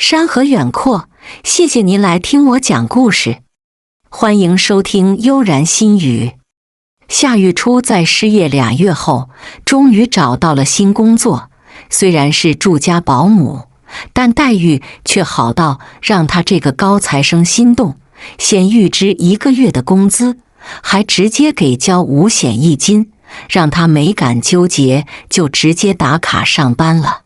山河远阔，谢谢您来听我讲故事。欢迎收听悠然心语。夏玉初在失业2月后，终于找到了新工作，虽然是住家保姆，但待遇却好到让他这个高材生心动，先预支1个月的工资，还直接给交5险1金，让他没敢纠结，就直接打卡上班了。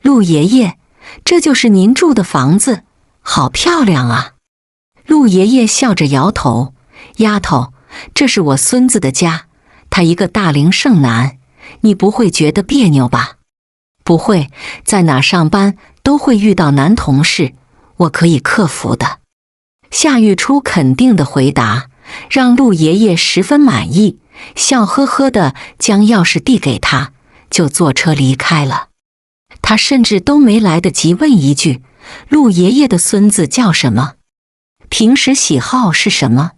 陆爷爷，这就是您住的房子，好漂亮啊！陆爷爷笑着摇头，丫头，这是我孙子的家，他一个大龄剩男，你不会觉得别扭吧？不会，在哪上班都会遇到男同事，我可以克服的。夏玉初肯定的回答，让陆爷爷十分满意，笑呵呵的将钥匙递给他，就坐车离开了。他甚至都没来得及问一句，陆爷爷的孙子叫什么？平时喜好是什么？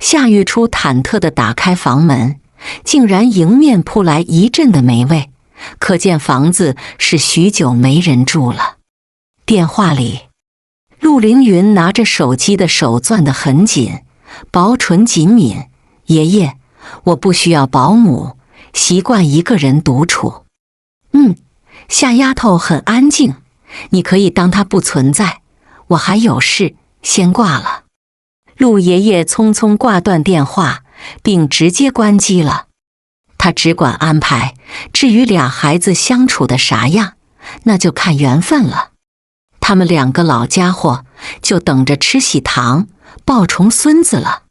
夏玉初忐忑地打开房门，竟然迎面扑来一阵的霉味，可见房子是许久没人住了。电话里，陆凌云拿着手机的手攥得很紧，薄唇紧抿，爷爷，我不需要保姆，习惯一个人独处。夏丫头很安静，你可以当她不存在，我还有事，先挂了。陆爷爷匆匆挂断电话，并直接关机了。他只管安排，至于俩孩子相处的啥样，那就看缘分了。他们2个老家伙就等着吃喜糖抱宠孙子了。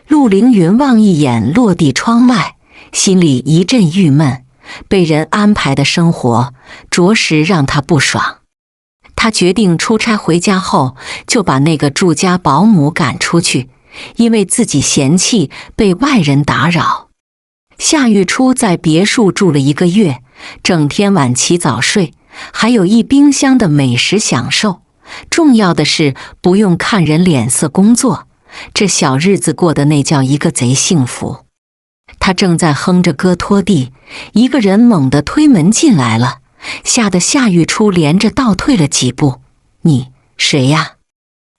陆凌云望一眼落地窗外，心里一阵郁闷，被人安排的生活着实让他不爽。他决定出差回家后就把那个住家保姆赶出去，因为自己嫌弃被外人打扰。夏玉初在别墅住了1个月，整天晚起早睡，还有一冰箱的美食享受，重要的是不用看人脸色工作，这小日子过得那叫一个贼幸福。他正在哼着歌拖地，一个人猛地推门进来了，吓得夏玉初连着倒退了几步。你谁呀？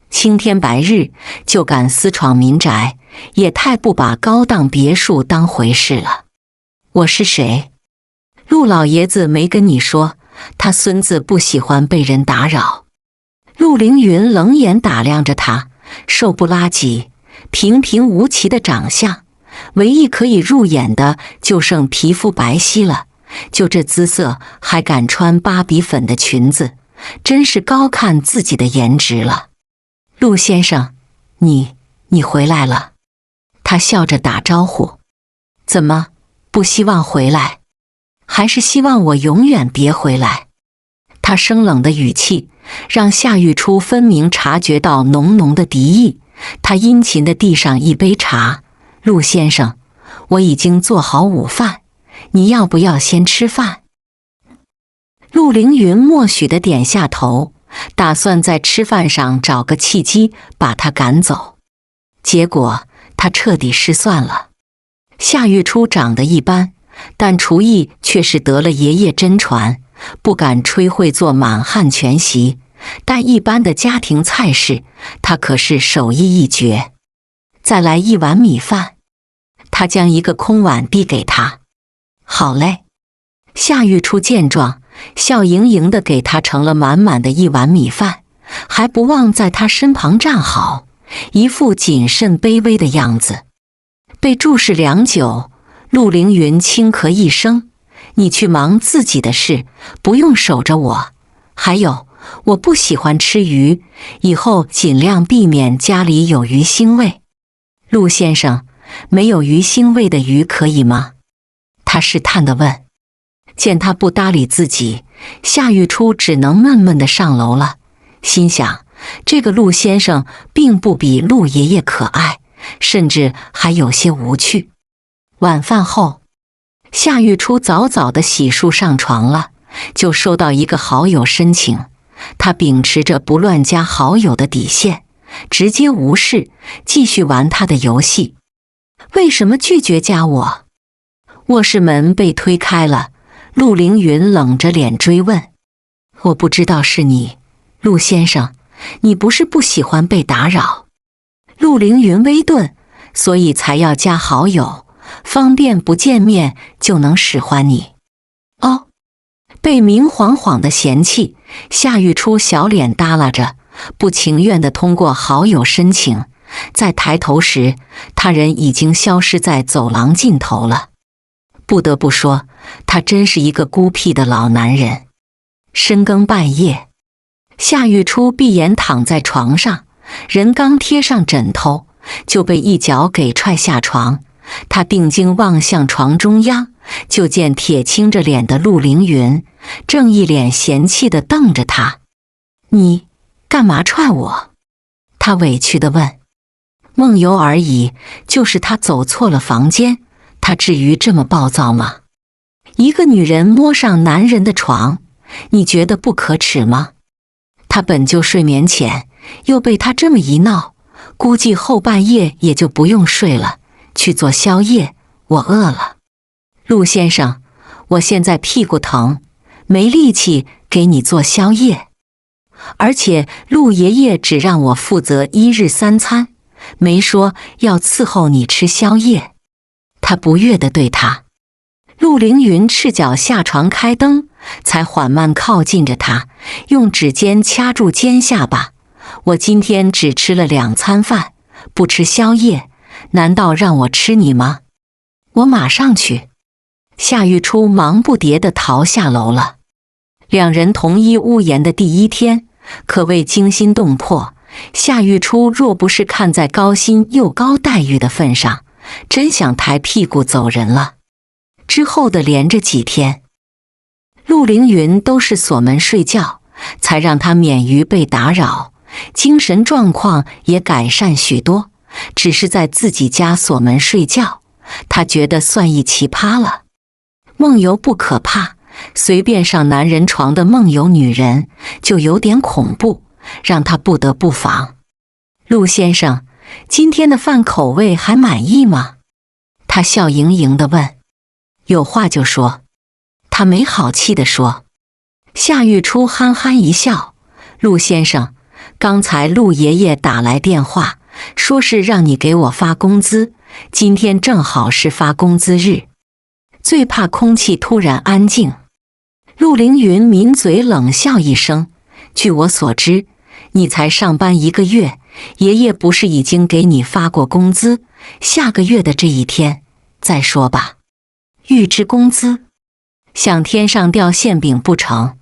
青天白日就敢私闯民宅，也太不把高档别墅当回事了。我是谁？陆老爷子没跟你说，他孙子不喜欢被人打扰。陆凌云冷眼打量着他，瘦不拉几，平平无奇的长相，唯一可以入眼的就剩皮肤白皙了，就这姿色还敢穿芭比粉的裙子，真是高看自己的颜值了。陆先生，你回来了。他笑着打招呼。怎么，不希望回来？还是希望我永远别回来？他生冷的语气让夏玉初分明察觉到浓浓的敌意，他殷勤地递上一杯茶。陆先生，我已经做好午饭，你要不要先吃饭？陆凌云默许地点下头，打算在吃饭上找个契机把他赶走。结果他彻底失算了。夏玉初长得一般，但厨艺却是得了爷爷真传，不敢吹会做满汉全席，但一般的家庭菜式他可是手艺一绝。再来1碗米饭。他将一个空碗递给他。好嘞。夏玉初见状，笑盈盈地给他盛了满满的1碗米饭，还不忘在他身旁站好，一副谨慎卑微的样子。被注视良久，陆凌云轻咳一声，你去忙自己的事，不用守着我。还有，我不喜欢吃鱼，以后尽量避免家里有鱼腥味。陆先生，没有鱼腥味的鱼可以吗？他试探地问。见他不搭理自己，夏玉初只能闷闷地上楼了，心想这个陆先生并不比陆爷爷可爱，甚至还有些无趣。晚饭后，夏玉初早早地洗漱上床了，就收到一个好友申请。他秉持着不乱加好友的底线，直接无视，继续玩他的游戏。为什么拒绝加我？卧室门被推开了，陆凌云冷着脸追问。我不知道是你，陆先生，你不是不喜欢被打扰？陆凌云微顿，所以才要加好友，方便不见面就能使唤你。哦，被明晃晃的嫌弃，夏玉初小脸耷拉着，不情愿地通过好友申请。再抬头时，他人已经消失在走廊尽头了。不得不说，他真是一个孤僻的老男人。深更半夜，夏玉初闭眼躺在床上，人刚贴上枕头，就被一脚给踹下床。他定睛望向床中央，就见铁青着脸的陆凌云，正一脸嫌弃地瞪着他。你干嘛踹我？他委屈地问。梦游而已，就是他走错了房间，他至于这么暴躁吗？一个女人摸上男人的床，你觉得不可耻吗？他本就睡眠浅，又被他这么一闹，估计后半夜也就不用睡了，去做宵夜，我饿了。陆先生，我现在屁股疼，没力气给你做宵夜，而且陆爷爷只让我负责1日3餐，没说要伺候你吃宵夜。他不悦地对他。陆凌云赤脚下床开灯，才缓慢靠近着他，用指尖掐住尖下巴。我今天只吃了2餐饭，不吃宵夜，难道让我吃你吗？我马上去。夏玉初忙不迭地逃下楼了。两人同一屋檐的第一天，可谓惊心动魄。夏玉初若不是看在高薪又高待遇的份上，真想抬屁股走人了。之后的连着几天，陆凌云都是锁门睡觉，才让他免于被打扰，精神状况也改善许多。只是在自己家锁门睡觉，他觉得算一奇葩了。梦游不可怕，随便上男人床的梦游女人就有点恐怖，让他不得不防。陆先生，今天的饭口味还满意吗？他笑盈盈地问。有话就说。他没好气地说。夏玉初憨憨一笑。陆先生，刚才陆爷爷打来电话，说是让你给我发工资，今天正好是发工资日。最怕空气突然安静。陆凌云抿嘴冷笑一声。据我所知，你才上班1个月，爷爷不是已经给你发过工资，下个月的这一天再说吧。预支工资，想天上掉馅饼不成？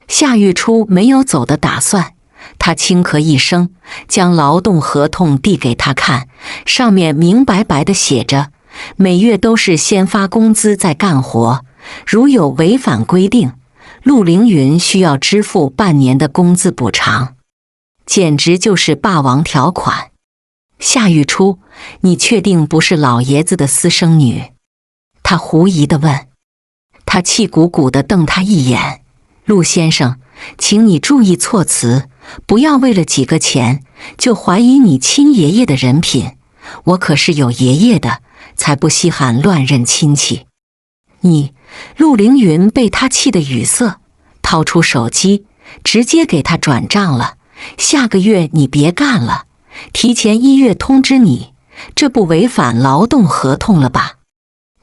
夏玉初没有走的打算，他轻咳一声，将劳动合同递给他看，上面明白白的写着，每月都是先发工资再干活，如有违反规定，陆凌云需要支付半年的工资补偿。简直就是霸王条款。夏玉初，你确定不是老爷子的私生女？他狐疑地问。他气鼓鼓地瞪他一眼。陆先生，请你注意措辞，不要为了几个钱就怀疑你亲爷爷的人品。我可是有爷爷的，才不稀罕乱认亲戚。你，陆凌云被他气得语塞，掏出手机，直接给他转账了。下个月你别干了，提前1月通知你，这不违反劳动合同了吧？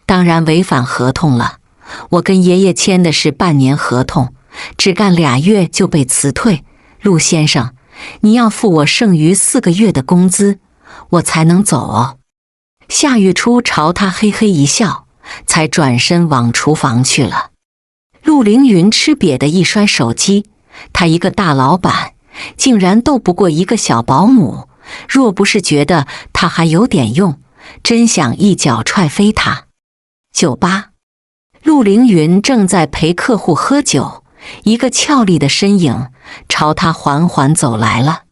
当然违反合同了，我跟爷爷签的是半年合同，只干2月就被辞退。陆先生，你要付我剩余4个月的工资，我才能走哦。夏玉初朝他嘿嘿一笑，才转身往厨房去了。陆凌云吃瘪的一摔手机，他一个大老板，竟然斗不过一个小保姆，若不是觉得他还有点用，真想一脚踹飞他。酒吧，陆凌云正在陪客户喝酒，一个俏丽的身影朝他缓缓走来了。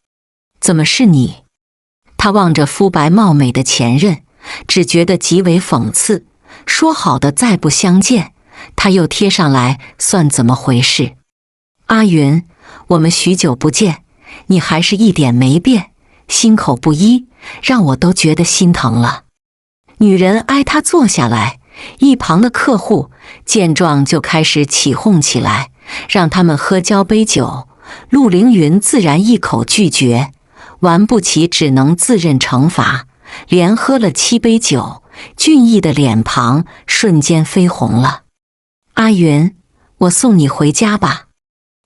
怎么是你？他望着肤白貌美的前任，只觉得极为讽刺。说好的再不相见，他又贴上来，算怎么回事？阿云，我们许久不见，你还是一点没变，心口不一，让我都觉得心疼了。女人挨他坐下来，一旁的客户见状就开始起哄起来，让他们喝交杯酒，陆凌云自然一口拒绝，玩不起只能自认惩罚，连喝了7杯酒，俊逸的脸庞瞬间绯红了。阿云，我送你回家吧。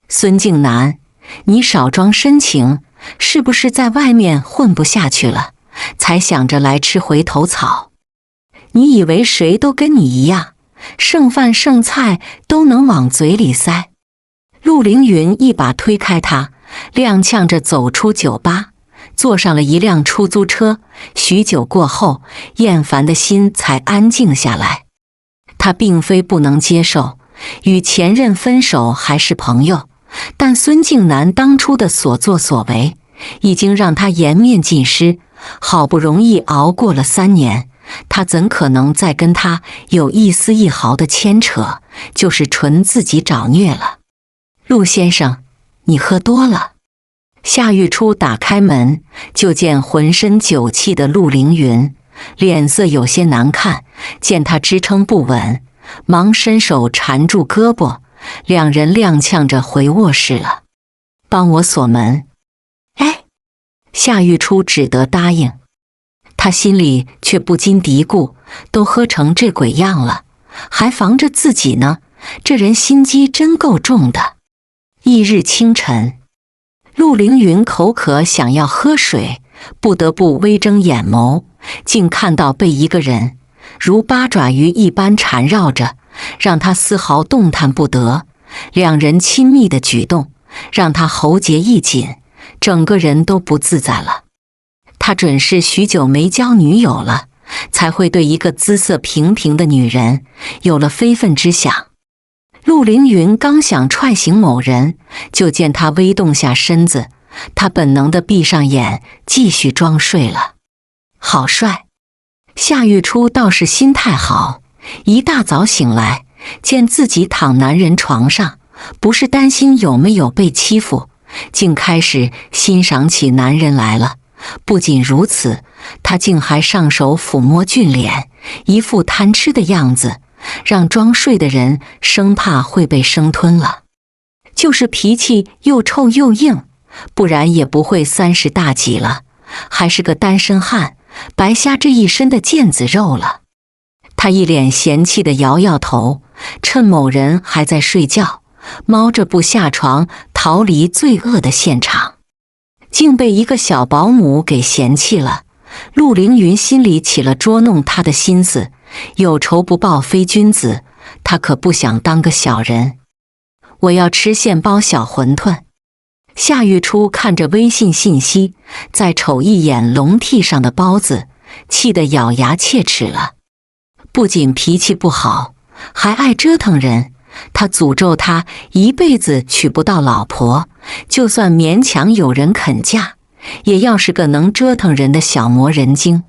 孙静南，你少装深情，是不是在外面混不下去了，才想着来吃回头草？你以为谁都跟你一样，剩饭剩菜都能往嘴里塞？陆凌云一把推开他，踉跄着走出酒吧，坐上了一辆出租车。许久过后，厌烦的心才安静下来。他并非不能接受与前任分手还是朋友，但孙静南当初的所作所为已经让他颜面尽失，好不容易熬过了3年，他怎可能再跟他有一丝一毫的牵扯，就是纯自己找虐了。陆先生，你喝多了。夏玉初打开门，就见浑身酒气的陆凌云，脸色有些难看，见他支撑不稳，忙伸手缠住胳膊，两人踉跄着回卧室了。帮我锁门。哎，夏玉初只得答应，他心里却不禁嘀咕，都喝成这鬼样了，还防着自己呢，这人心机真够重的。翌日清晨，陆凌云口渴，想要喝水，不得不微睁眼眸，竟看到被一个人如八爪鱼一般缠绕着，让他丝毫动弹不得。两人亲密的举动让他喉结一紧，整个人都不自在了。他准是许久没交女友了，才会对一个姿色平平的女人有了非分之想。陆凌云刚想踹醒某人，就见他微动下身子，他本能地闭上眼，继续装睡了。好帅！夏玉初倒是心态好，一大早醒来，见自己躺男人床上，不是担心有没有被欺负，竟开始欣赏起男人来了。不仅如此，他竟还上手抚摸俊脸，一副贪吃的样子，让装睡的人生怕会被生吞了。就是脾气又臭又硬，不然也不会30大几了，还是个单身汉，白瞎这一身的腱子肉了。他一脸嫌弃地摇摇头，趁某人还在睡觉，猫着步下床，逃离罪恶的现场，竟被一个小保姆给嫌弃了。陆凌云心里起了捉弄他的心思，有仇不报非君子，他可不想当个小人。我要吃现包小馄饨。夏玉初看着微信信息，再瞅一眼笼屉上的包子，气得咬牙切齿了。不仅脾气不好，还爱折腾人。他诅咒他一辈子娶不到老婆，就算勉强有人肯嫁，也要是个能折腾人的小魔人精。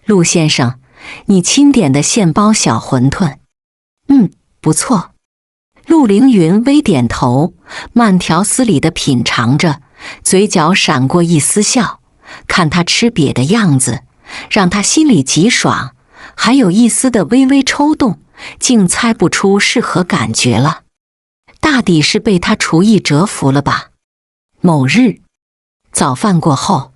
陆先生，你钦点的现包小馄饨，不错。陆凌云微点头，慢条斯理地品尝着，嘴角闪过一丝笑。看他吃瘪的样子，让他心里极爽，还有一丝的微微抽动，竟猜不出是何感觉了。大抵是被他厨艺折服了吧。某日早饭过后，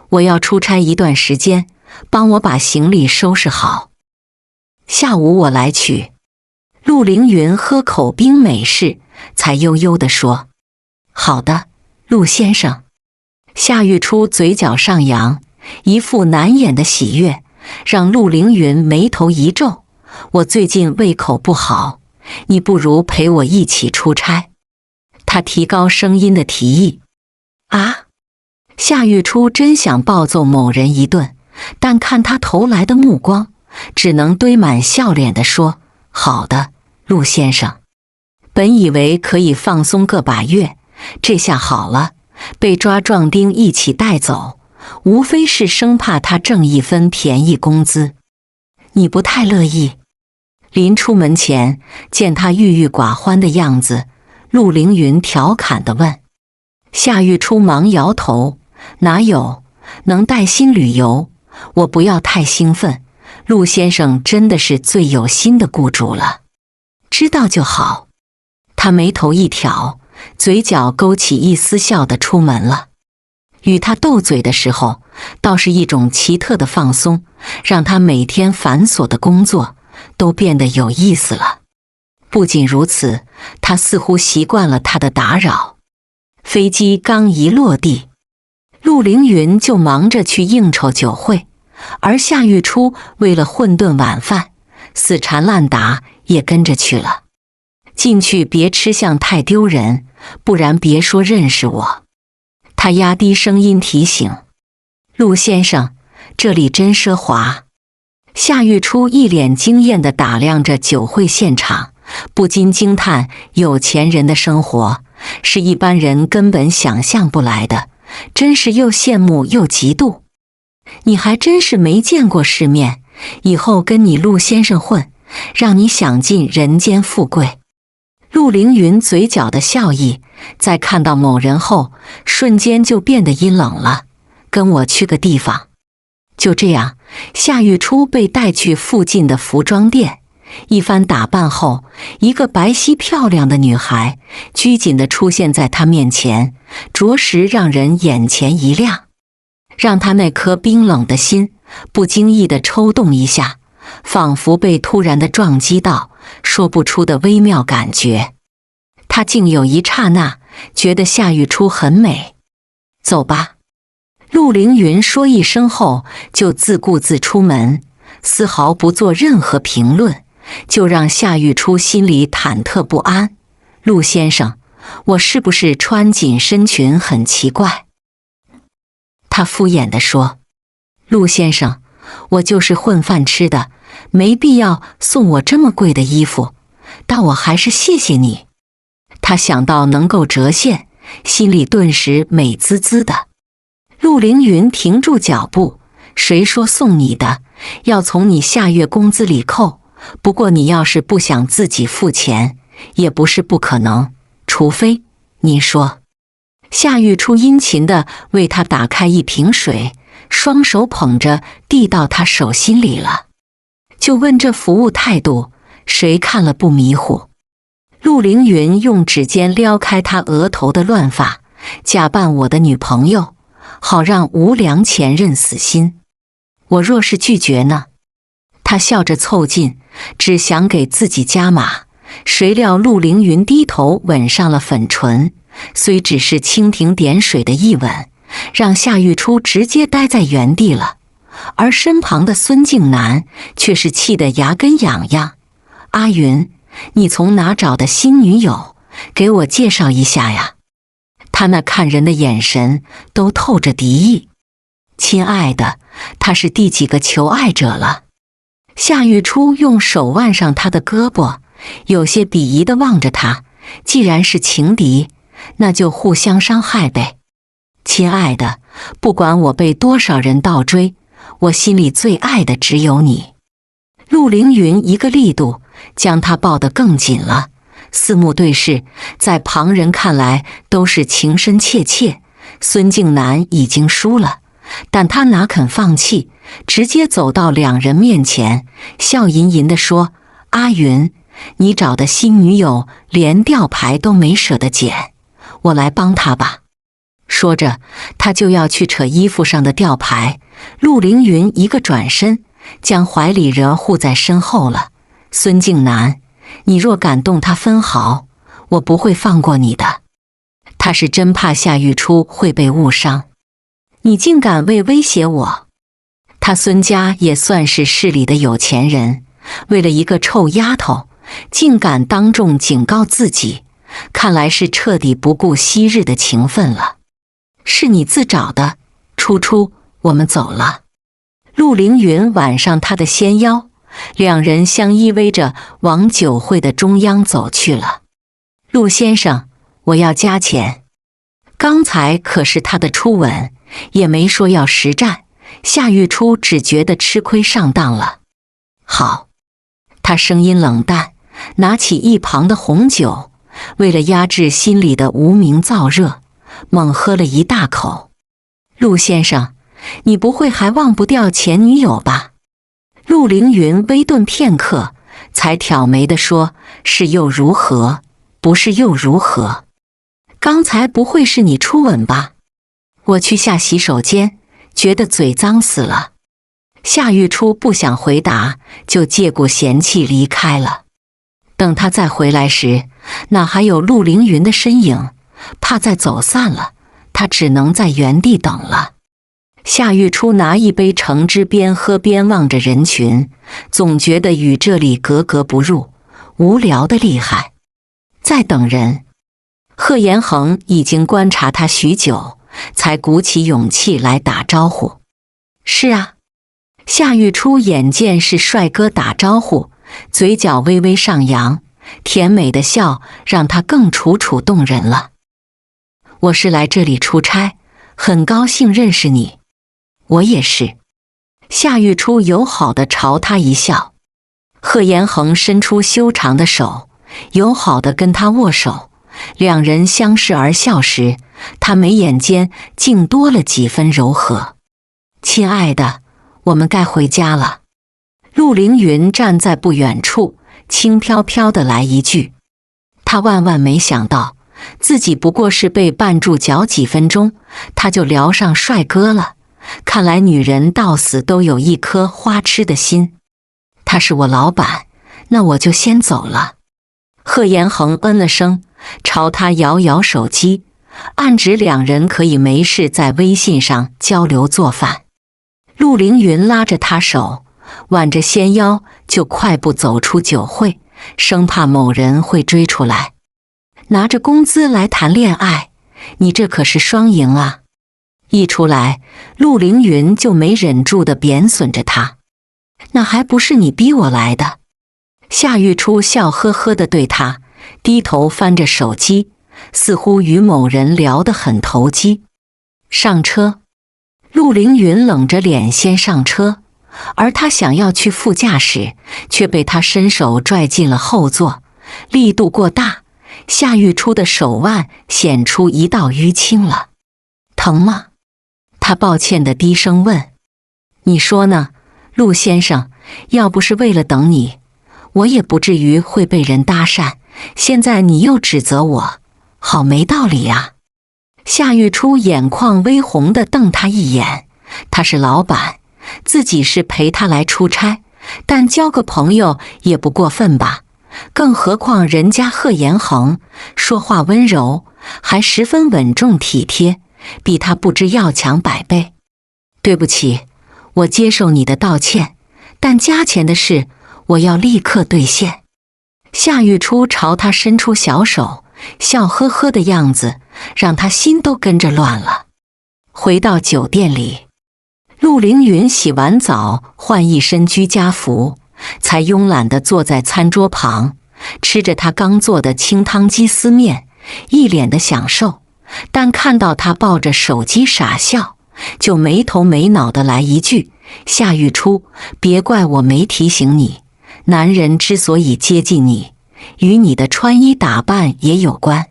我要出差一段时间，帮我把行李收拾好。下午我来取。陆凌云喝口冰美式，才悠悠地说：好的，陆先生。夏玉初嘴角上扬，一副难掩的喜悦，让陆凌云眉头一皱。我最近胃口不好，你不如陪我一起出差。他提高声音的提议。啊！夏玉初真想暴揍某人一顿，但看他投来的目光，只能堆满笑脸地说：好的，陆先生。本以为可以放松个把月，这下好了，被抓壮丁一起带走，无非是生怕他挣一分便宜工资。你不太乐意？临出门前见他郁郁寡欢的样子，陆凌云调侃地问。夏玉初忙摇头：哪有，能带薪旅游，我不要太兴奋。陆先生真的是最有心的雇主了。知道就好。他眉头一挑，嘴角勾起一丝笑地出门了。与他斗嘴的时候，倒是一种奇特的放松，让他每天繁琐的工作都变得有意思了。不仅如此，他似乎习惯了他的打扰。飞机刚一落地，陆凌云就忙着去应酬酒会，而夏玉初为了混顿晚饭，死缠烂打也跟着去了。进去别吃相太丢人，不然别说认识我。他压低声音提醒：陆先生，这里真奢华。夏玉初一脸惊艳地打量着酒会现场，不禁惊叹有钱人的生活是一般人根本想象不来的，真是又羡慕又嫉妒。你还真是没见过世面，以后跟你陆先生混，让你享尽人间富贵。陆凌云嘴角的笑意在看到某人后瞬间就变得阴冷了。跟我去个地方。就这样，夏玉初被带去附近的服装店，一番打扮后，一个白皙漂亮的女孩拘谨地出现在他面前，着实让人眼前一亮，让他那颗冰冷的心不经意地抽动一下，仿佛被突然的撞击到，说不出的微妙感觉。他竟有一刹那觉得夏玉初很美。走吧。陆凌云说一声后就自顾自出门，丝毫不做任何评论，就让夏玉初心里忐忑不安。陆先生，我是不是穿紧身裙很奇怪？他敷衍地说。陆先生，我就是混饭吃的，没必要送我这么贵的衣服，但我还是谢谢你。他想到能够折现，心里顿时美滋滋的。陆凌云停住脚步，谁说送你的，要从你下月工资里扣，不过你要是不想自己付钱，也不是不可能，除非，您说。夏玉初殷勤地为他打开一瓶水，双手捧着递到他手心里了。就问这服务态度，谁看了不迷糊？陆凌云用指尖撩开他额头的乱发，假扮我的女朋友，好让无良前任死心。我若是拒绝呢？他笑着凑近，只想给自己加码，谁料陆凌云低头吻上了粉唇，虽只是蜻蜓点水的一吻，让夏玉初直接呆在原地了，而身旁的孙静南却是气得牙根痒痒。阿云，你从哪找的新女友？给我介绍一下呀。他那看人的眼神都透着敌意。亲爱的，他是第几个求爱者了？夏玉初用手腕上他的胳膊，有些鄙夷地望着他。既然是情敌，那就互相伤害呗。亲爱的，不管我被多少人倒追，我心里最爱的只有你。陆凌云一个力度将他抱得更紧了，四目对视，在旁人看来都是情深切切。孙静南已经输了，但他哪肯放弃，直接走到两人面前，笑吟吟地说：阿云，你找的新女友连吊牌都没舍得捡，我来帮她吧。说着，他就要去扯衣服上的吊牌，陆凌云一个转身，将怀里人护在身后了。孙静南，你若敢动他分毫，我不会放过你的。他是真怕夏玉初会被误伤。你竟敢威胁我！他孙家也算是市里的有钱人，为了一个臭丫头，竟敢当众警告自己，看来是彻底不顾昔日的情分了。是你自找的，初初，我们走了。陆凌云挽上他的纤腰，两人相依偎着往酒会的中央走去了。陆先生，我要加钱。刚才可是他的初吻，也没说要实战，夏玉初只觉得吃亏上当了。好。他声音冷淡，拿起一旁的红酒，为了压制心里的无名燥热，猛喝了一大口。陆先生，你不会还忘不掉前女友吧？陆凌云微顿片刻，才挑眉地说：是又如何？不是又如何？刚才不会是你初吻吧？我去下洗手间，觉得嘴脏死了。夏玉初不想回答，就借故嫌弃离开了。等他再回来时，哪还有陆凌云的身影？怕再走散了，他只能在原地等了。夏玉初拿一杯橙汁，边喝边望着人群，总觉得与这里格格不入，无聊的厉害。在等人。贺延恒已经观察他许久，才鼓起勇气来打招呼。是啊。夏玉初眼见是帅哥打招呼，嘴角微微上扬，甜美的笑让他更楚楚动人了。我是来这里出差，很高兴认识你。我也是。夏玉初友好地朝他一笑。贺延恒伸出修长的手，友好地跟他握手。两人相视而笑时，他眉眼间竟多了几分柔和。亲爱的，我们该回家了。陆凌云站在不远处，轻飘飘地来一句。他万万没想到，自己不过是被绊住脚几分钟，他就撩上帅哥了。看来女人到死都有一颗花痴的心。他是我老板，那我就先走了。贺延恒嗯了声，朝他摇摇手机，暗指两人可以没事在微信上交流做饭。陆凌云拉着他手，挽着纤腰就快步走出酒会，生怕某人会追出来。拿着工资来谈恋爱，你这可是双赢啊！一出来，陆凌云就没忍住地贬损着他。那还不是你逼我来的？夏玉初笑呵呵地对他，低头翻着手机，似乎与某人聊得很投机。上车。陆凌云冷着脸先上车，而他想要去副驾驶，却被他伸手拽进了后座，力度过大，夏玉初的手腕显出一道淤青了。疼吗？他抱歉地低声问。你说呢，陆先生，要不是为了等你，我也不至于会被人搭讪，现在你又指责我，好没道理啊。夏玉初眼眶微红地瞪他一眼，他是老板，自己是陪他来出差，但交个朋友也不过分吧？更何况人家贺延恒说话温柔，还十分稳重体贴，比他不知要强100倍。对不起，我接受你的道歉，但加钱的事我要立刻兑现。夏玉初朝他伸出小手，笑呵呵的样子让他心都跟着乱了。回到酒店里，陆凌云洗完澡换一身居家服，才慵懒地坐在餐桌旁，吃着他刚做的清汤鸡丝面，一脸的享受。但看到他抱着手机傻笑，就没头没脑地来一句：夏玉初，别怪我没提醒你，男人之所以接近你，与你的穿衣打扮也有关。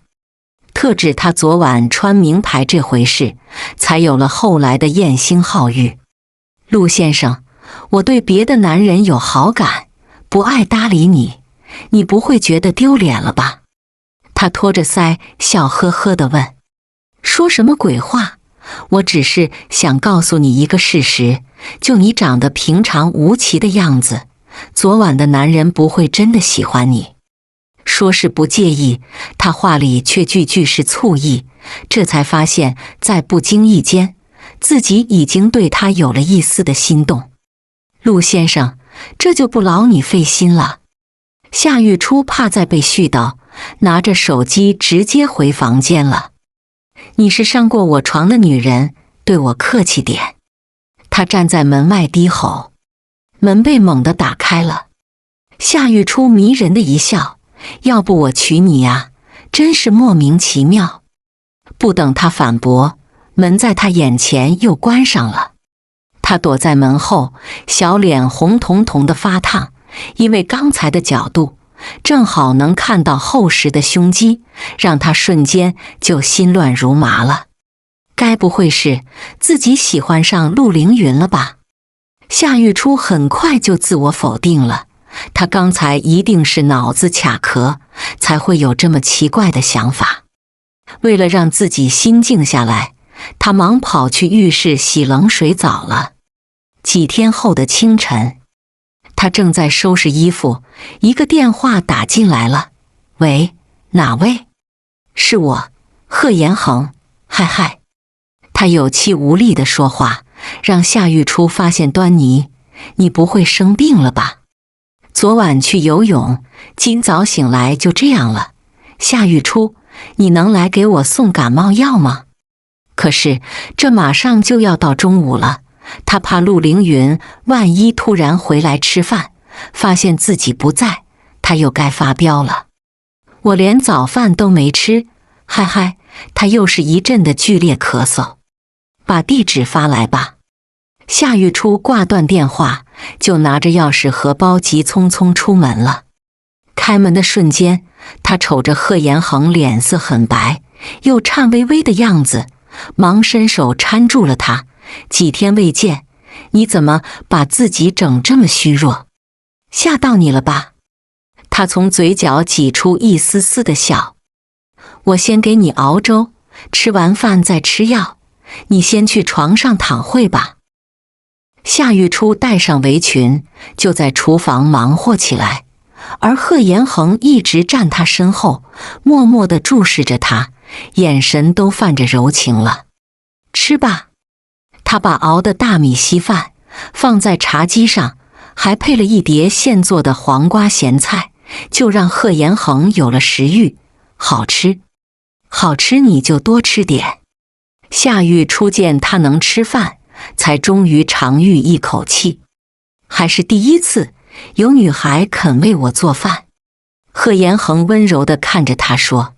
特指他昨晚穿名牌这回事，才有了后来的艳星好玉。陆先生，我对别的男人有好感，不爱搭理你，你不会觉得丢脸了吧？他托着腮笑呵呵地问。说什么鬼话？我只是想告诉你一个事实，就你长得平常无奇的样子，昨晚的男人不会真的喜欢你。说是不介意，他话里却句句是醋意，这才发现在不经意间，自己已经对他有了一丝的心动。陆先生，这就不劳你费心了。夏玉初怕再被絮叨，拿着手机直接回房间了。你是上过我床的女人，对我客气点。他站在门外低吼，门被猛地打开了。夏玉初迷人的一笑，要不我娶你呀，真是莫名其妙。不等他反驳，门在他眼前又关上了。他躲在门后，小脸红彤彤的发烫，因为刚才的角度正好能看到厚实的胸肌，让他瞬间就心乱如麻了。该不会是自己喜欢上陆凌云了吧？夏玉初很快就自我否定了，他刚才一定是脑子卡壳，才会有这么奇怪的想法。为了让自己心静下来，他忙跑去浴室洗冷水澡了。几天后的清晨，他正在收拾衣服，一个电话打进来了。喂，哪位？是我，贺延恒。嗨嗨。他有气无力地说话，让夏玉初发现端倪。你不会生病了吧？昨晚去游泳，今早醒来就这样了。夏玉初，你能来给我送感冒药吗？可是这马上就要到中午了，他怕陆凌云万一突然回来吃饭，发现自己不在，他又该发飙了。我连早饭都没吃。嗨嗨，他又是一阵的剧烈咳嗽。把地址发来吧。夏玉初挂断电话，就拿着钥匙和包急匆匆出门了。开门的瞬间，他瞅着贺延恒脸色很白又颤巍巍的样子，忙伸手搀住了他。几天未见，你怎么把自己整这么虚弱？吓到你了吧？他从嘴角挤出一丝丝的笑。我先给你熬粥，吃完饭再吃药，你先去床上躺会吧。夏玉初戴上围裙，就在厨房忙活起来，而贺延恒一直站他身后，默默地注视着他，眼神都泛着柔情了。吃吧。他把熬的大米稀饭放在茶几上，还配了一碟现做的黄瓜咸菜，就让贺延恒有了食欲。好吃，好吃你就多吃点。夏玉初见他能吃饭，才终于长吁一口气。还是第一次有女孩肯为我做饭。贺延恒温柔地看着他说，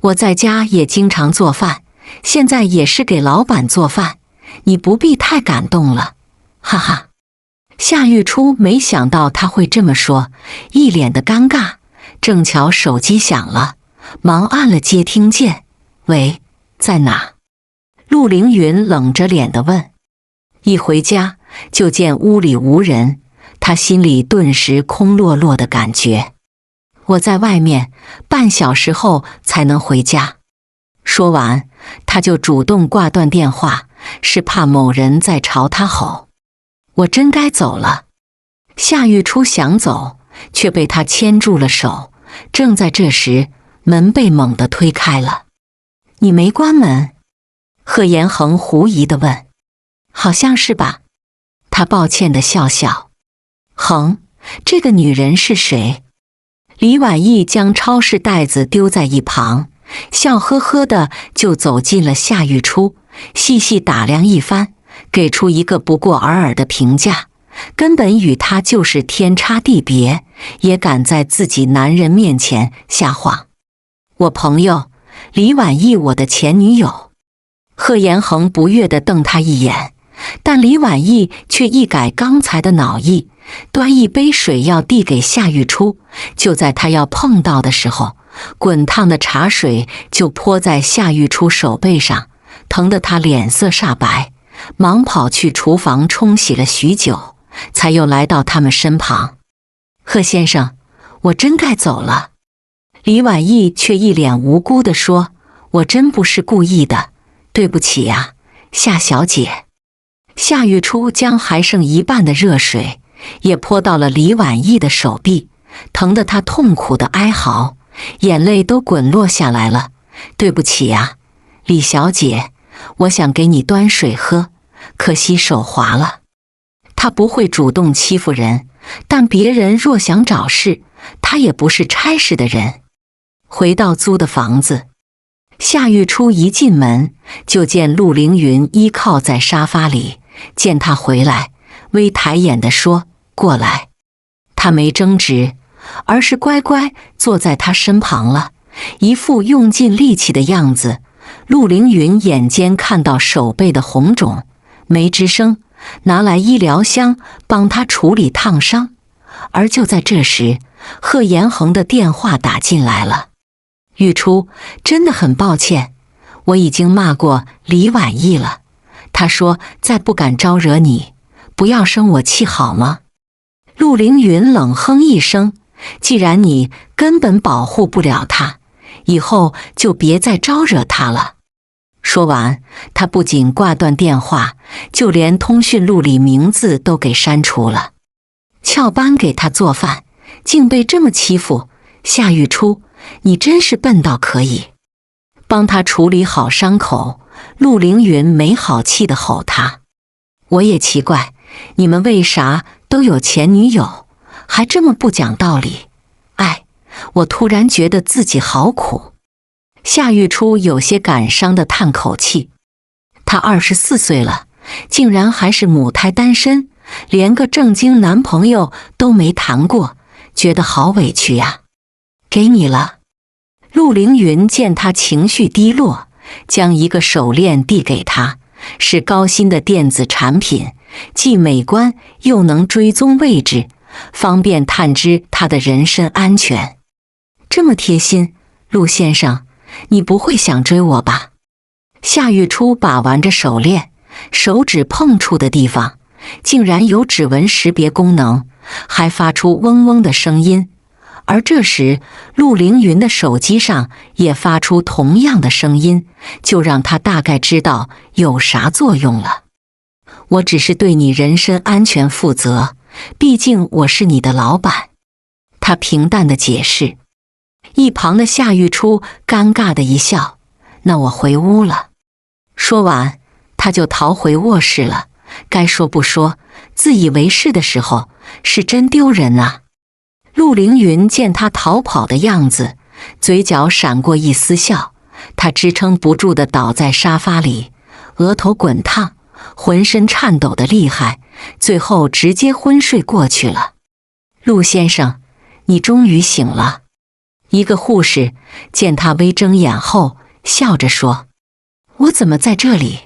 我在家也经常做饭，现在也是给老板做饭，你不必太感动了，哈哈。夏玉初没想到他会这么说，一脸的尴尬。正巧手机响了，忙按了接听键。喂，在哪？陆凌云冷着脸地问。一回家就见屋里无人，他心里顿时空落落的感觉。我在外面，半小时后才能回家。说完，他就主动挂断电话，是怕某人在朝他吼。我真该走了。夏玉初想走，却被他牵住了手。正在这时，门被猛地推开了。你没关门？贺延恒狐疑地问。好像是吧。他抱歉地笑笑。恒，这个女人是谁？李婉义将超市袋子丢在一旁，笑呵呵的就走进了夏玉初，细细打量一番，给出一个不过尔尔的评价，根本与他就是天差地别，也敢在自己男人面前瞎晃。我朋友，李婉义，我的前女友。贺延恒不悦地瞪他一眼，但李婉义却一改刚才的恼意，端一杯水要递给夏玉初。就在他要碰到的时候，滚烫的茶水就泼在夏玉初手背上，疼得他脸色煞白，忙跑去厨房冲洗了许久，才又来到他们身旁。贺先生，我真该走了。李婉义却一脸无辜地说，我真不是故意的，对不起呀，夏小姐。夏玉初将还剩一半的热水也泼到了李婉义的手臂，疼得他痛苦的哀嚎，眼泪都滚落下来了。对不起呀，李小姐，我想给你端水喝，可惜手滑了。他不会主动欺负人，但别人若想找事，他也不是差事的人。回到租的房子，夏玉初一进门就见陆凌云依靠在沙发里，见他回来，微抬眼地说，过来。他没争执，而是乖乖坐在他身旁了，一副用尽力气的样子。陆凌云眼尖看到手背的红肿，没吱声，拿来医疗箱帮他处理烫伤。而就在这时，贺延恒的电话打进来了。玉初，真的很抱歉，我已经骂过李婉义了，他说再不敢招惹你，不要生我气好吗？陆凌云冷哼一声，既然你根本保护不了他，以后就别再招惹他了。说完，他不仅挂断电话，就连通讯录里名字都给删除了。翘班给他做饭，竟被这么欺负，夏玉初，你真是笨到可以。帮他处理好伤口，陆凌云没好气地吼他。我也奇怪，你们为啥都有前女友，还这么不讲道理？哎，我突然觉得自己好苦。夏玉初有些感伤地叹口气。她24岁了，竟然还是母胎单身，连个正经男朋友都没谈过，觉得好委屈呀。给你了。陆凌云见他情绪低落，将一个手链递给他，是高新的电子产品，既美观又能追踪位置，方便探知他的人身安全。这么贴心，陆先生，你不会想追我吧？夏玉初把玩着手链，手指碰触的地方竟然有指纹识别功能，还发出嗡嗡的声音。而这时，陆凌云的手机上也发出同样的声音，就让他大概知道有啥作用了。我只是对你人身安全负责，毕竟我是你的老板。他平淡地解释。一旁的夏玉初尴尬地一笑，那我回屋了。说完，他就逃回卧室了。该说不说，自以为是的时候，是真丢人啊。陆凌云见他逃跑的样子，嘴角闪过一丝笑，他支撑不住地倒在沙发里，额头滚烫，浑身颤抖得厉害，最后直接昏睡过去了。陆先生，你终于醒了。一个护士见他微睁眼后，笑着说：我怎么在这里？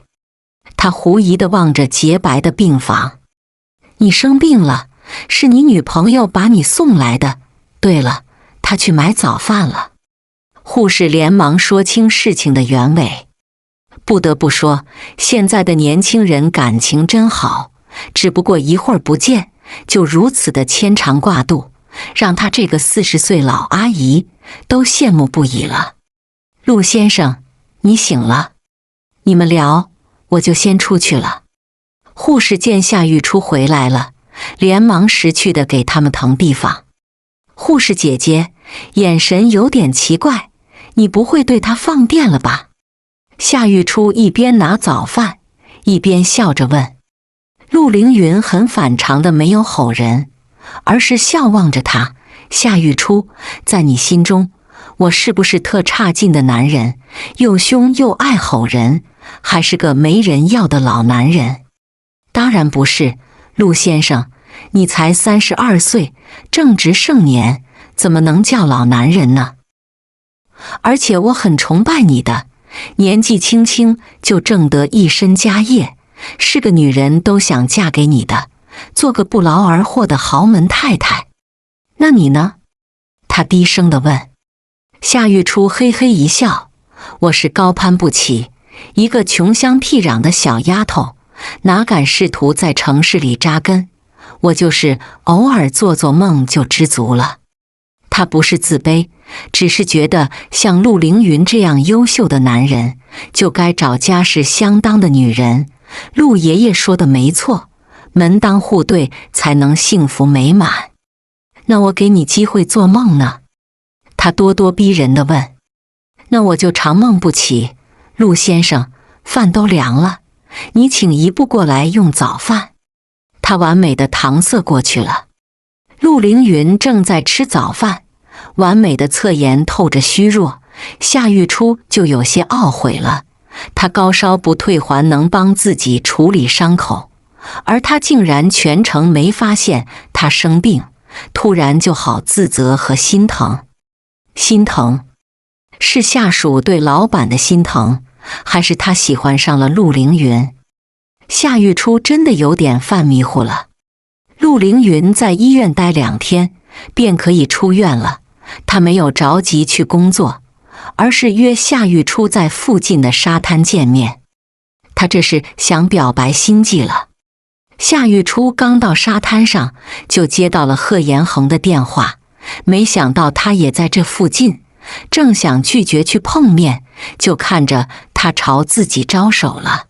他狐疑地望着洁白的病房。你生病了，是你女朋友把你送来的。对了，她去买早饭了。护士连忙说清事情的原委。不得不说，现在的年轻人感情真好，只不过一会儿不见，就如此的牵肠挂肚，让他这个40岁老阿姨都羡慕不已了。陆先生，你醒了，你们聊，我就先出去了。护士见夏玉初回来了，连忙识趣地给他们腾地方。护士姐姐，眼神有点奇怪，你不会对她放电了吧？夏玉初一边拿早饭，一边笑着问。陆凌云很反常的没有吼人，而是笑望着他。夏玉初，在你心中，我是不是特差劲的男人，又凶又爱吼人，还是个没人要的老男人？当然不是，陆先生，你才32岁，正值盛年，怎么能叫老男人呢？而且我很崇拜你的，年纪轻轻就挣得一身家业，是个女人都想嫁给你的，做个不劳而获的豪门太太。那你呢？他低声地问。夏玉初嘿嘿一笑，我是高攀不起，一个穷乡僻壤的小丫头，哪敢试图在城市里扎根，我就是偶尔做做梦就知足了。他不是自卑，只是觉得像陆凌云这样优秀的男人，就该找家世相当的女人。陆爷爷说的没错，门当户对才能幸福美满。那我给你机会做梦呢？他咄咄逼人地问。那我就长梦不起。陆先生，饭都凉了，你请移步过来用早饭。他完美的搪塞过去了。陆凌云正在吃早饭，完美的侧颜透着虚弱，夏玉初就有些懊悔了。他高烧不退还能帮自己处理伤口，而他竟然全程没发现他生病，突然就好自责和心疼。心疼，是下属对老板的心疼，还是他喜欢上了陆凌云？夏玉初真的有点犯迷糊了。陆凌云在医院待2天，便可以出院了。他没有着急去工作，而是约夏玉初在附近的沙滩见面。他这是想表白心迹了。夏玉初刚到沙滩上，就接到了贺延恒的电话，没想到他也在这附近，正想拒绝去碰面，就看着他朝自己招手了。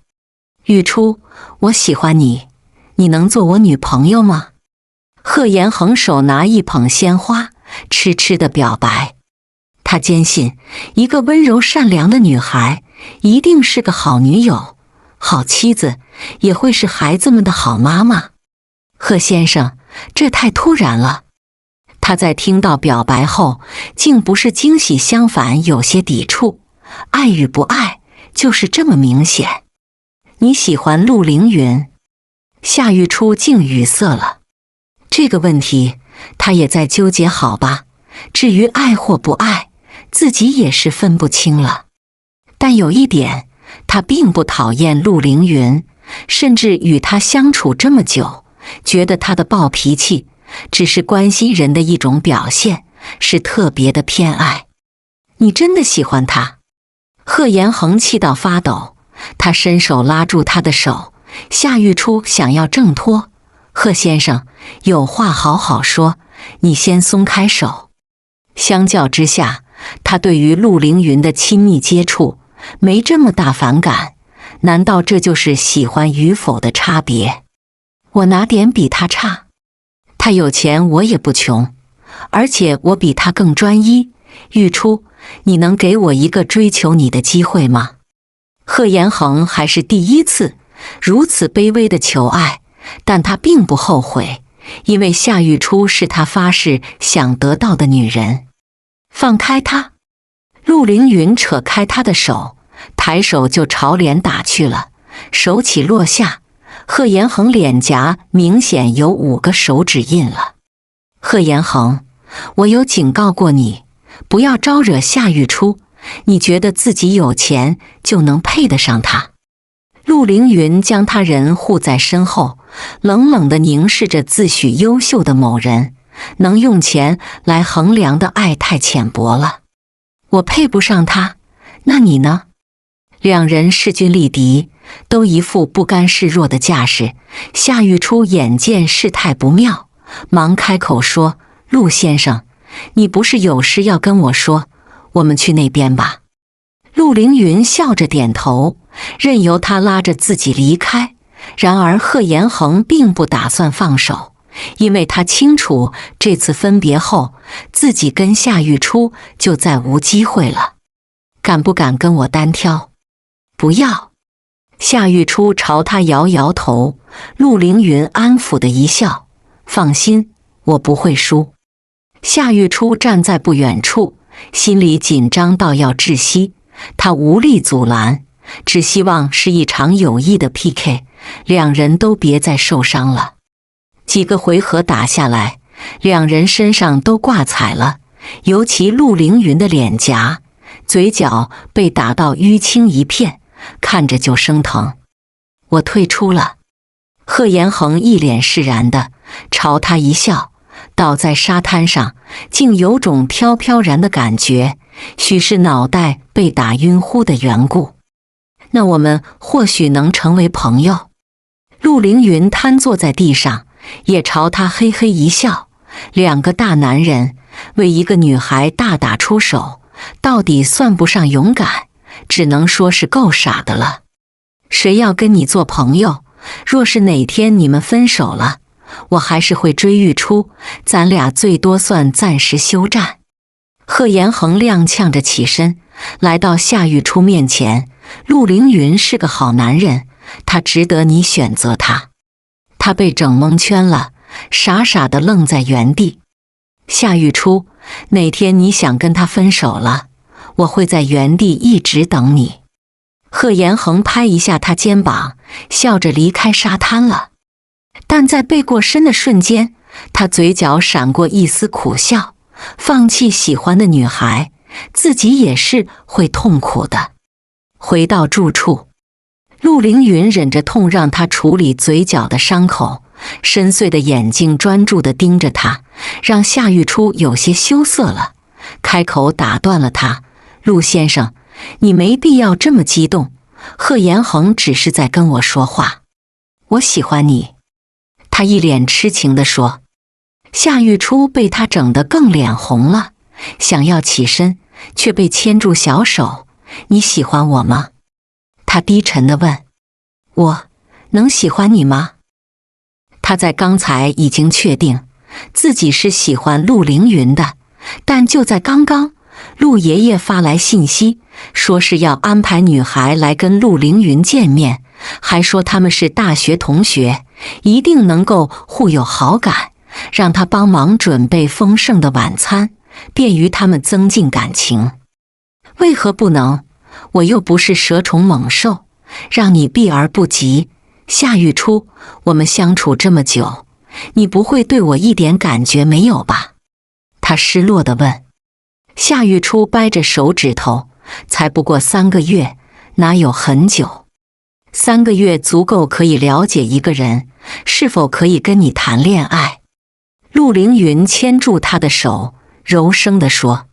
玉初，我喜欢你，你能做我女朋友吗？贺延恒手拿一捧鲜花，痴痴地表白。他坚信，一个温柔善良的女孩一定是个好女友、好妻子，也会是孩子们的好妈妈。贺先生，这太突然了。他在听到表白后，竟不是惊喜，相反有些抵触。爱与不爱就是这么明显。你喜欢陆凌云？夏玉初竟语塞了。这个问题他也在纠结，好吧，至于爱或不爱，自己也是分不清了。但有一点，他并不讨厌陆凌云，甚至与他相处这么久，觉得他的暴脾气只是关心人的一种表现，是特别的偏爱。你真的喜欢他？贺延恒气到发抖，他伸手拉住他的手，夏玉初想要挣脱。贺先生，有话好好说，你先松开手。相较之下，他对于陆凌云的亲密接触没这么大反感，难道这就是喜欢与否的差别？我哪点比他差？他有钱，我也不穷，而且我比他更专一。玉初，你能给我一个追求你的机会吗？贺延恒还是第一次如此卑微的求爱，但他并不后悔，因为夏玉初是他发誓想得到的女人。放开他！陆凌云扯开他的手，抬手就朝脸打去了，手起落下，贺延恒脸颊明显有5个手指印了。贺延恒，我有警告过你，不要招惹夏玉初，你觉得自己有钱就能配得上他？陆凌云将他人护在身后，冷冷地凝视着自诩优秀的某人，能用钱来衡量的爱太浅薄了。我配不上他，那你呢？两人势均力敌，都一副不甘示弱的架势。夏玉初眼见事态不妙，忙开口说：陆先生，你不是有事要跟我说，我们去那边吧。陆凌云笑着点头，任由他拉着自己离开。然而贺延恒并不打算放手，因为他清楚这次分别后，自己跟夏玉初就再无机会了。敢不敢跟我单挑？不要。夏玉初朝他摇摇头，陆凌云安抚的一笑，放心，我不会输。夏玉初站在不远处，心里紧张到要窒息，他无力阻拦，只希望是一场有益的 PK， 两人都别再受伤了。几个回合打下来，两人身上都挂彩了，尤其陆凌云的脸颊、嘴角被打到淤青一片，看着就生疼。我退出了。贺延恒一脸释然的朝他一笑，倒在沙滩上，竟有种飘飘然的感觉，许是脑袋被打晕乎的缘故。那我们或许能成为朋友。陆凌云瘫坐在地上，也朝他嘿嘿一笑。两个大男人为一个女孩大打出手，到底算不上勇敢，只能说是够傻的了。谁要跟你做朋友？若是哪天你们分手了，我还是会追玉初，咱俩最多算暂时休战。贺延恒踉跄着起身，来到夏玉初面前。陆凌云是个好男人，他值得你选择他。他被整蒙圈了，傻傻地愣在原地。夏玉初，哪天你想跟他分手了，我会在原地一直等你。贺延恒拍一下他肩膀，笑着离开沙滩了。但在背过身的瞬间，他嘴角闪过一丝苦笑。放弃喜欢的女孩，自己也是会痛苦的。回到住处，陆凌云忍着痛让他处理嘴角的伤口，深邃的眼睛专注地盯着他，让夏玉初有些羞涩了，开口打断了他：陆先生，你没必要这么激动，贺延恒只是在跟我说话。我喜欢你。他一脸痴情地说。夏玉初被他整得更脸红了，想要起身，却被牵住小手。你喜欢我吗？他低沉地问。我能喜欢你吗？他在刚才已经确定自己是喜欢陆凌云的，但就在刚刚，陆爷爷发来信息，说是要安排女孩来跟陆凌云见面，还说他们是大学同学，一定能够互有好感，让他帮忙准备丰盛的晚餐，便于他们增进感情。为何不能？我又不是蛇虫猛兽，让你避而不及。夏玉初，我们相处这么久，你不会对我一点感觉没有吧？他失落地问。夏玉初掰着手指头，才不过3个月，哪有很久？3个月足够可以了解一个人是否可以跟你谈恋爱。陆凌云牵住他的手，柔声地说：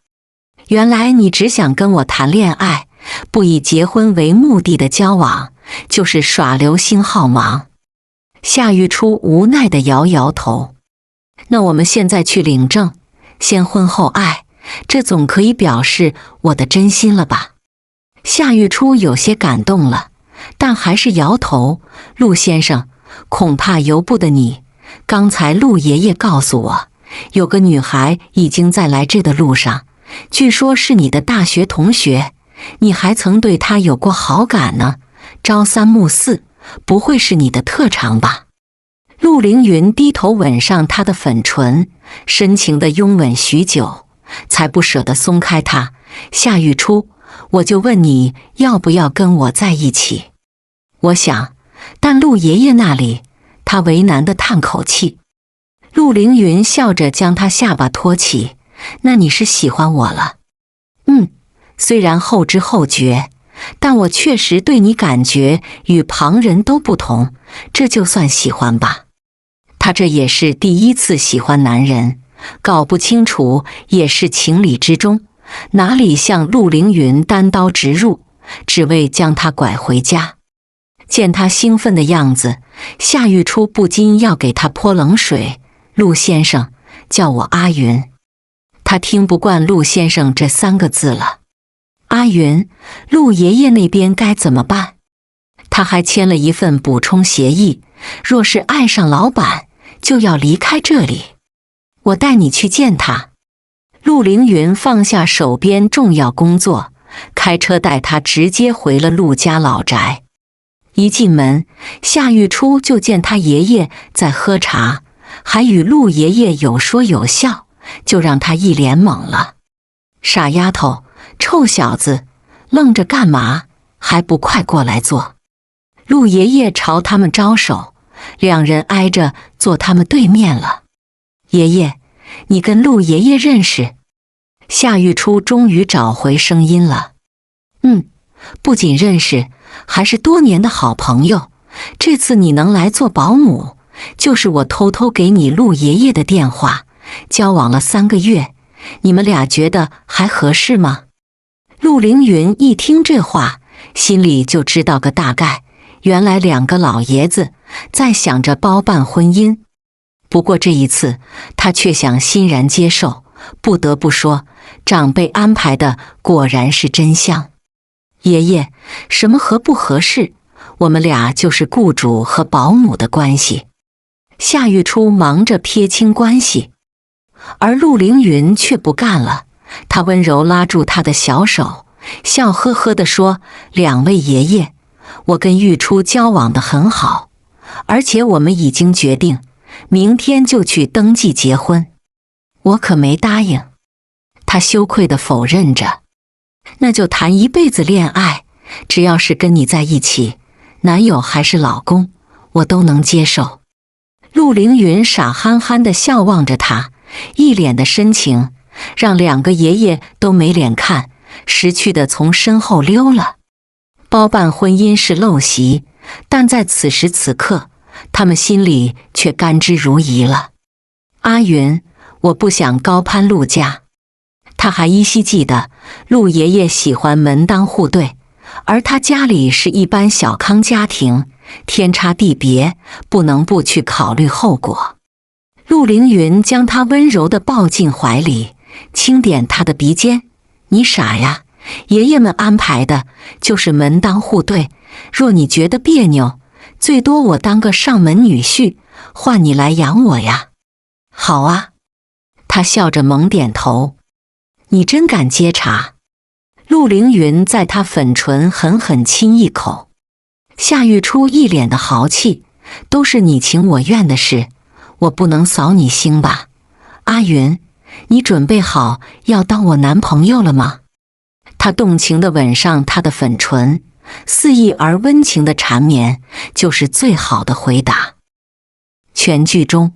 原来你只想跟我谈恋爱，不以结婚为目的的交往，就是耍流星号忙。夏玉初无奈地摇摇头。那我们现在去领证，先婚后爱，这总可以表示我的真心了吧？夏玉初有些感动了，但还是摇头。陆先生，恐怕由不得你。刚才陆爷爷告诉我，有个女孩已经在来这的路上，据说是你的大学同学，你还曾对她有过好感呢。朝三暮四，不会是你的特长吧？陆凌云低头吻上她的粉唇，深情地拥吻许久，才不舍得松开她。夏玉初，我就问你要不要跟我在一起？我想，但陆爷爷那里……他为难地叹口气。陆凌云笑着将他下巴托起。那你是喜欢我了？虽然后知后觉，但我确实对你感觉与旁人都不同，这就算喜欢吧。他这也是第一次喜欢男人，搞不清楚也是情理之中，哪里像陆凌云单刀直入，只为将他拐回家。见他兴奋的样子，夏玉初不禁要给他泼冷水。陆先生，叫我阿云。他听不惯陆先生这3个字了。阿云，陆爷爷那边该怎么办？他还签了一份补充协议，若是爱上老板，就要离开这里。我带你去见他。陆凌云放下手边重要工作，开车带他直接回了陆家老宅。一进门，夏玉初就见他爷爷在喝茶，还与陆爷爷有说有笑，就让他一脸懵了。傻丫头，臭小子，愣着干嘛？还不快过来坐！陆爷爷朝他们招手，两人挨着坐他们对面了。爷爷，你跟陆爷爷认识？夏玉初终于找回声音了。不仅认识，还是多年的好朋友。这次你能来做保姆，就是我偷偷给你陆爷爷的电话。交往了3个月，你们俩觉得还合适吗？陆凌云一听这话，心里就知道个大概，原来2个老爷子在想着包办婚姻。不过这一次，他却想欣然接受。不得不说，长辈安排的果然是真香。爷爷，什么合不合适？我们俩就是雇主和保姆的关系。夏玉初忙着撇清关系，而陆凌云却不干了。他温柔拉住他的小手，笑呵呵地说：两位爷爷，我跟玉初交往得很好，而且我们已经决定明天就去登记结婚。我可没答应。他羞愧地否认着。那就谈一辈子恋爱，只要是跟你在一起，男友还是老公，我都能接受。陆凌云傻憨憨地笑望着他，一脸的深情，让2个爷爷都没脸看，识趣地从身后溜了。包办婚姻是陋习，但在此时此刻，他们心里却甘之如饴了。阿云，我不想高攀陆家。他还依稀记得陆爷爷喜欢门当户对，而他家里是一般小康家庭，天差地别，不能不去考虑后果。陆凌云将他温柔地抱进怀里，轻点他的鼻尖。你傻呀，爷爷们安排的就是门当户对，若你觉得别扭，最多我当个上门女婿，换你来养我呀。好啊。他笑着猛点头。你真敢接茬。陆凌云在他粉唇狠狠亲一口。夏玉初一脸的豪气，都是你情我愿的事，我不能扫你兴吧？阿云，你准备好要当我男朋友了吗？他动情地吻上她的粉唇，肆意而温情的缠绵，就是最好的回答。全剧终。